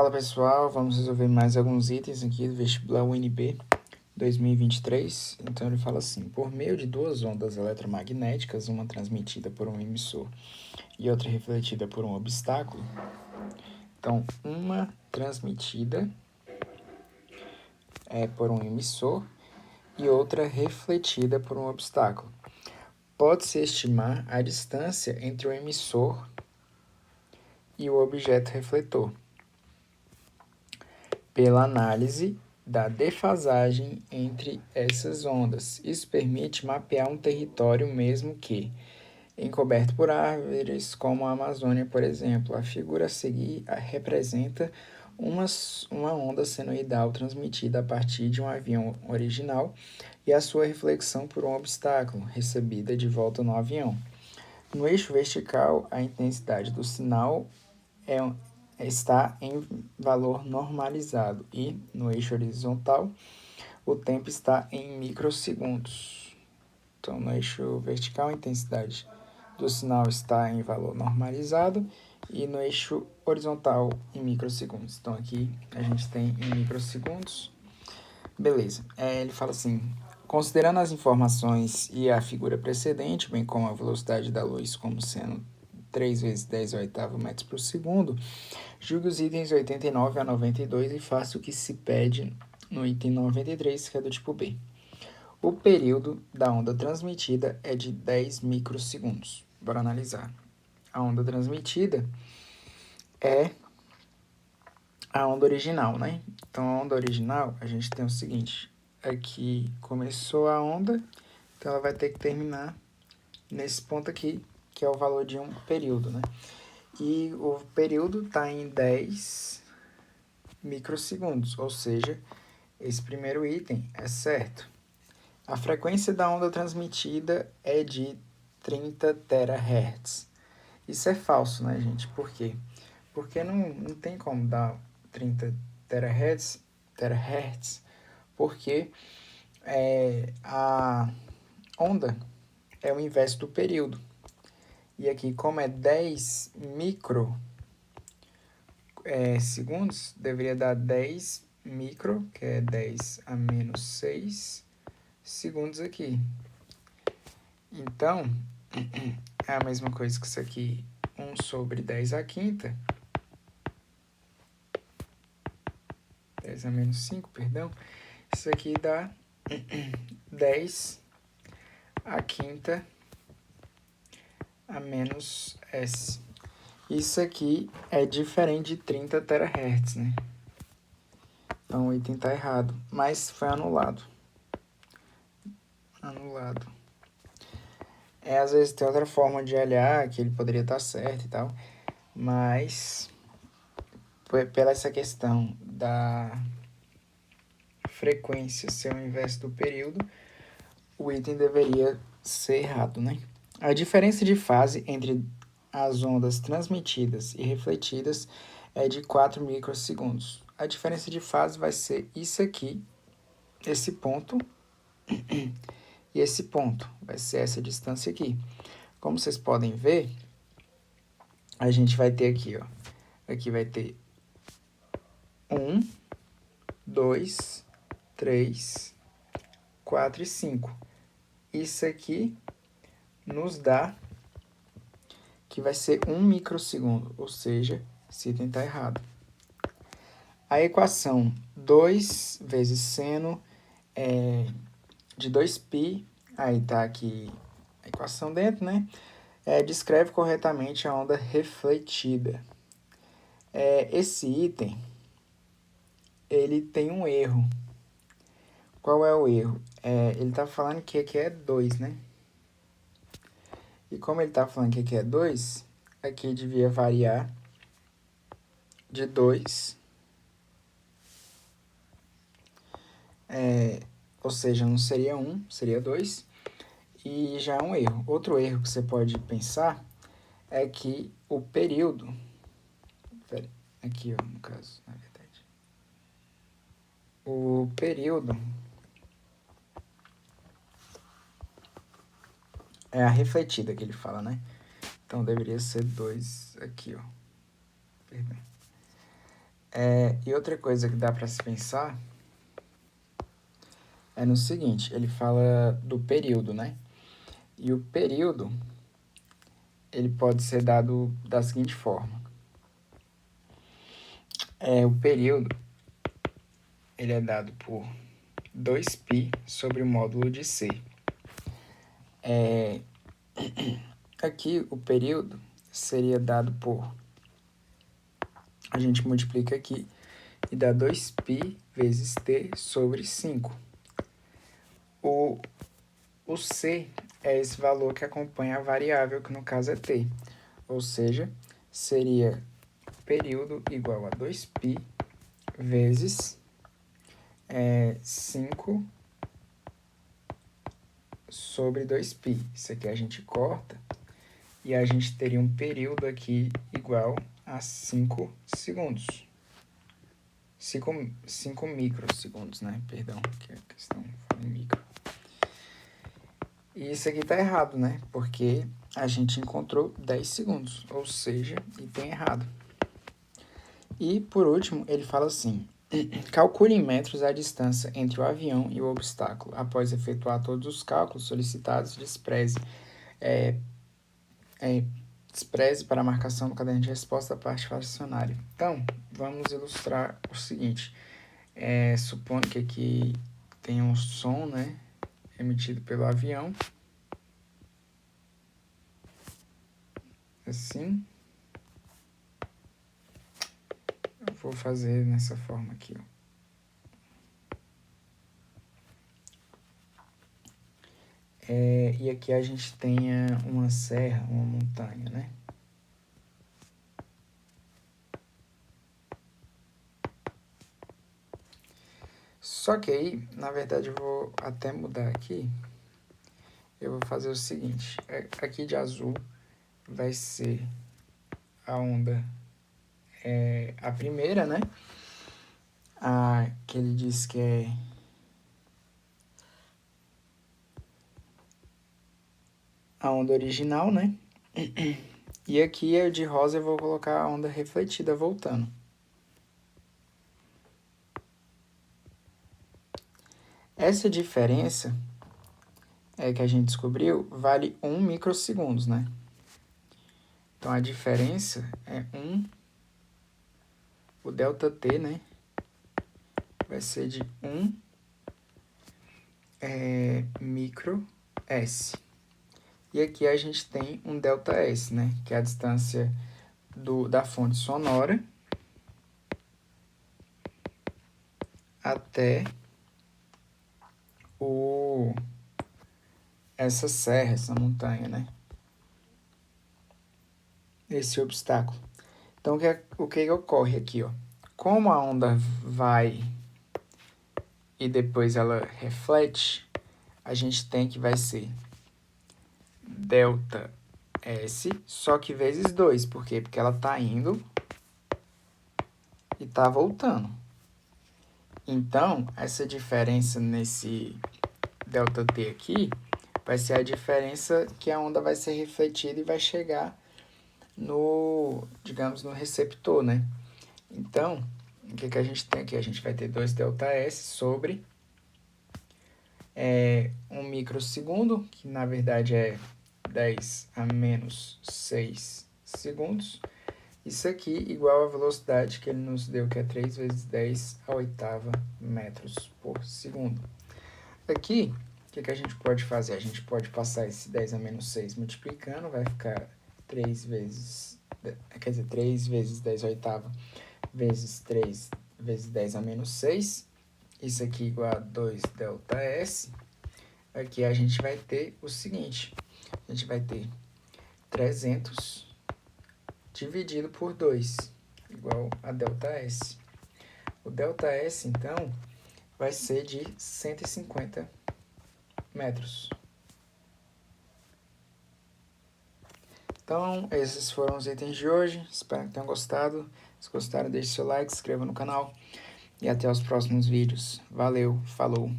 Fala pessoal, vamos resolver mais alguns itens aqui do vestibular UNB 2023. Então ele fala assim: por meio de duas ondas eletromagnéticas, uma transmitida por um emissor e outra refletida por um obstáculo. Então, uma transmitida por um emissor e outra refletida por um obstáculo. Pode-se estimar a distância entre o emissor e o objeto refletor pela análise da defasagem entre essas ondas. Isso permite mapear um território mesmo que encoberto por árvores, como a Amazônia, por exemplo. A figura a seguir representa uma onda senoidal transmitida a partir de um avião original e a sua reflexão por um obstáculo, recebida de volta no avião. No eixo vertical, a intensidade do sinal está em valor normalizado e, no eixo horizontal, o tempo está em microsegundos. Então, no eixo vertical, a intensidade do sinal está em valor normalizado e no eixo horizontal em microsegundos. Então, aqui a gente tem em microsegundos. Beleza. Ele fala assim: considerando as informações e a figura precedente, bem como a velocidade da luz como sendo 3 vezes 10 ao oitavo metros por segundo, julgue os itens 89 a 92 e faça o que se pede no item 93, que é do tipo B. O período da onda transmitida é de 10 microsegundos. Bora analisar. A onda transmitida é a onda original, né? Então, a onda original, a gente tem o seguinte: aqui começou a onda, então ela vai ter que terminar nesse ponto aqui, que é o valor de um período, né? E o período está em 10 microsegundos, ou seja, esse primeiro item é certo. A frequência da onda transmitida é de 30 terahertz. Isso é falso, né, gente? Por quê? Porque não tem como dar 30 terahertz porque a onda é o inverso do período. E aqui, como é 10 segundos, deveria dar 10 micro, que é 10 a menos 6 segundos aqui. Então, é a mesma coisa que isso aqui, 1 sobre 10 à quinta. 10 a menos 5, perdão. Isso aqui dá 10 à quinta a menos S. Isso aqui é diferente de 30 terahertz, né? Então o item está errado, mas foi anulado. Às vezes tem outra forma de olhar que ele poderia estar certo e tal, mas pela essa questão da frequência ser o inverso do período, o item deveria ser errado, né? A diferença de fase entre as ondas transmitidas e refletidas é de 4 microsegundos. A diferença de fase vai ser isso aqui, esse ponto, e esse ponto. Vai ser essa distância aqui. Como vocês podem ver, a gente vai ter aqui, ó. Aqui vai ter 1, 2, 3, 4 e 5. Isso aqui nos dá que vai ser 1 microsegundo, ou seja, esse item está errado. A equação 2 vezes seno de 2π, aí está aqui a equação dentro, né? Descreve corretamente a onda refletida. Esse item, ele tem um erro. Qual é o erro? Ele está falando que aqui é 2, né? E como ele está falando que aqui é 2, aqui devia variar de 2, ou seja, não seria 1, seria 2, e já é um erro. Outro erro que você pode pensar é que o período, aqui ó, no caso, na verdade, o período é a refletida que ele fala, né? Então deveria ser 2 aqui, ó. Perdão. E outra coisa que dá para se pensar é no seguinte, ele fala do período, né? E o período, ele pode ser dado da seguinte forma. O período, ele é dado por 2π sobre o módulo de C. Aqui, o período seria dado por... A gente multiplica aqui e dá 2π vezes t sobre 5. O C é esse valor que acompanha a variável, que no caso é t. Ou seja, seria período igual a 2π vezes 5 sobre 2π. Isso aqui a gente corta e a gente teria um período aqui igual a 5 segundos. 5 microsegundos, né? Perdão, que é a questão em micro. E isso aqui tá errado, né? Porque a gente encontrou 10 segundos, ou seja, e tem errado. E, por último, ele fala assim: calcule em metros a distância entre o avião e o obstáculo. Após efetuar todos os cálculos solicitados, despreze para a marcação do caderno de resposta da parte fracionária. Então, vamos ilustrar o seguinte. Supondo que aqui tem um som, né, emitido pelo avião. Assim. Eu vou fazer nessa forma aqui, ó. E aqui a gente tenha uma serra, uma montanha, né? Só que aí, na verdade, eu vou até mudar aqui. Eu vou fazer o seguinte. Aqui de azul vai ser a onda, a primeira, né? Que ele diz que é a onda original, né? E aqui de rosa eu vou colocar a onda refletida voltando. Essa diferença que a gente descobriu vale 1 microsegundos, né? Então, a diferença é o ΔT, né? Vai ser de 1 micro S. E aqui a gente tem um ΔS, né? Que é a distância da fonte sonora até essa serra, essa montanha, né? Esse obstáculo. Então, o que ocorre aqui, ó? Como a onda vai e depois ela reflete, a gente tem que vai ser ΔS, só que vezes 2. Por quê? Porque ela tá indo e tá voltando. Então, essa diferença nesse ΔT aqui vai ser a diferença que a onda vai ser refletida e vai chegar no, digamos, no receptor, né? Então, o que a gente tem aqui? A gente vai ter 2ΔS sobre 1 microsegundo, que na verdade é 10 a menos 6 segundos. Isso aqui igual à velocidade que ele nos deu, que é 3 vezes 10 a oitava metros por segundo. Aqui, o que a gente pode fazer? A gente pode passar esse 10 a menos 6 multiplicando, vai ficar 3 vezes 10 a oitava vezes 3 vezes 10 a menos 6. Isso aqui igual a 2ΔS. Aqui a gente vai ter o seguinte. A gente vai ter 300 dividido por 2, igual a ΔS. O ΔS, então, vai ser de 150 metros. Então, esses foram os itens de hoje. Espero que tenham gostado. Se gostaram, deixe seu like, se inscreva no canal. E até os próximos vídeos. Valeu, falou!